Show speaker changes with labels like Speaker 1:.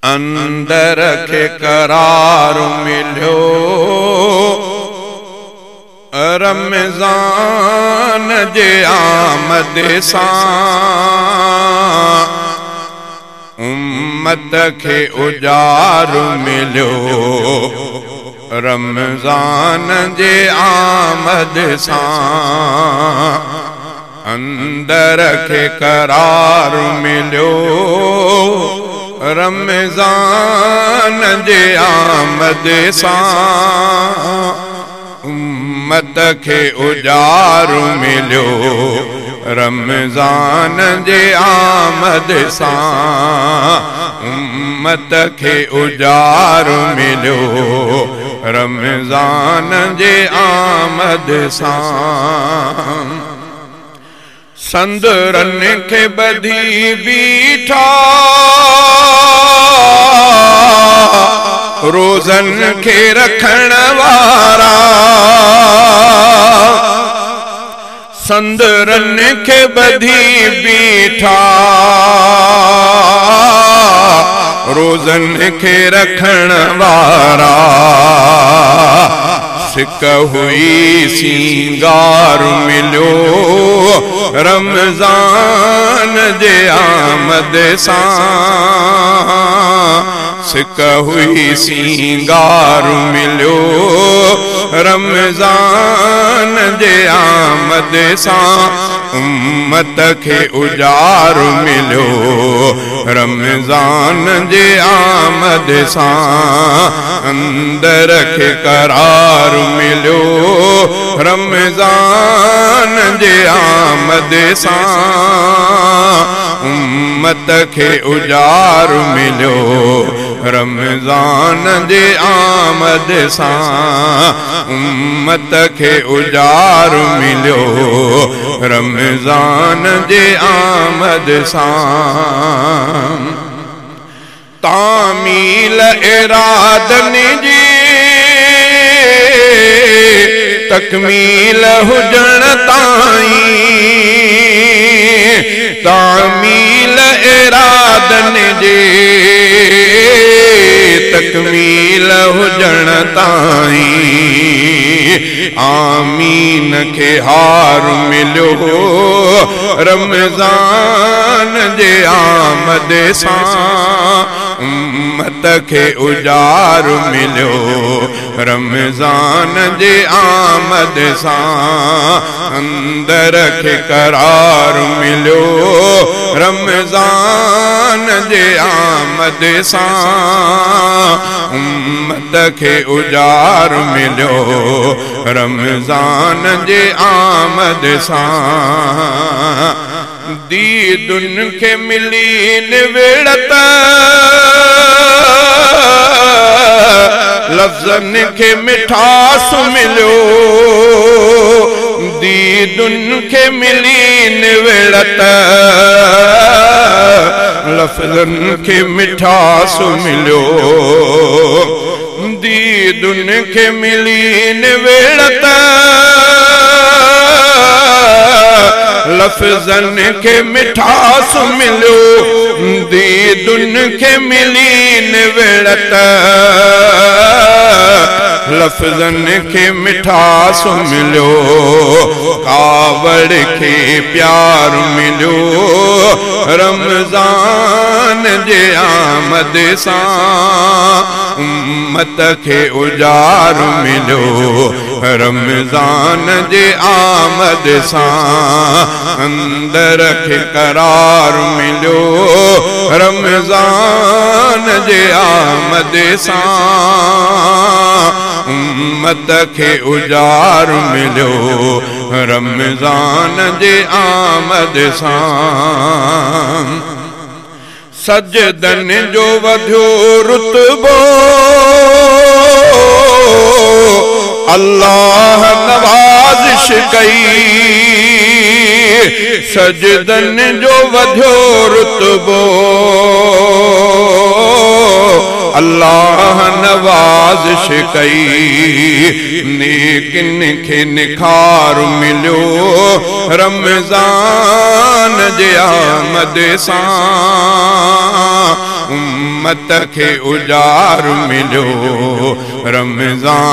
Speaker 1: अंदर खे करार मिलियो रमज़ान जे आमद सां। उम्मत खे उजाड़ मिलियो रमज़ान जे आमद सां। अंदर खे करार मिलियो रमज़ान जे आमद सां। उम्मत खे उजाड़ मिलियो रमज़ान जे आमद सां। उम्मत खे उजाड़ मिलियो रमज़ान जे आमद सां। संदरन खे ॿधी बीठा रोज़न खे रखण वारा। संदरन खे ॿधी बीठा रोज़न खे रखण वारा। सिक हुई सिंगार मिलियो रमज़ान जे आमद सां। सिक हुई सिंगार मिलियो रमज़ान जे आमद सां। उम्मत खे उजाड़ मिलियो रमज़ान जे आमद सां। अंदर खे करार मिलियो रमज़ान जे आमद सां। उम्मत खे उजाड़ मिलियो रमज़ान जे आमद सां। उम्मत खे उजाड़ मिलियो रमज़ान जे आमद सां। तामील इरादन जी तकमील हुजण ताईं। तामील इरादन जी तकमील हुजण ताईं। आमीन खे हार मिलियो रमज़ान जे आमद सां। उम्मत खे उजाड़ मिलियो रमज़ान जे आमद सां। अंदर खे करार मिलियो रमज़ान जे आमद सां। उम्मत खे उजाड़ मिलियो रमज़ान जे आमद सां। दीदुन खे मिली निविड़त लफ्ज़न खे मिठास मिलियो। दीदुन खे मिली निविड़त लफ्ज़न खे मिठास मिलियो। दीदुन खे मिली निविड़त लफ्ज़न खे मिठास मिलियो। दीदुन खे मिली निविड़त लफ्ज़न खे मिठास मिलियो। कावड़ खे प्यार मिलियो रमज़ान जे आमद सां। उम्मत खे उजाड़ मिलियो रमज़ान जे आमद सां। अंदर खे करार मिलियो रमज़ान जे आमद सां। उम्मत खे उजाड़ मिलियो रमज़ान जे आमद सां। सजदन जो वधियो रुतबो अल्लाह नवाज़िश कई। सजदन जो वधियो रुतबो अल्लाह नवाज़िश कई नेकिन खे निखार मिलियो रमज़ान जे आमद सां उम्मत खे उजाड़ मिलियो रमज़ान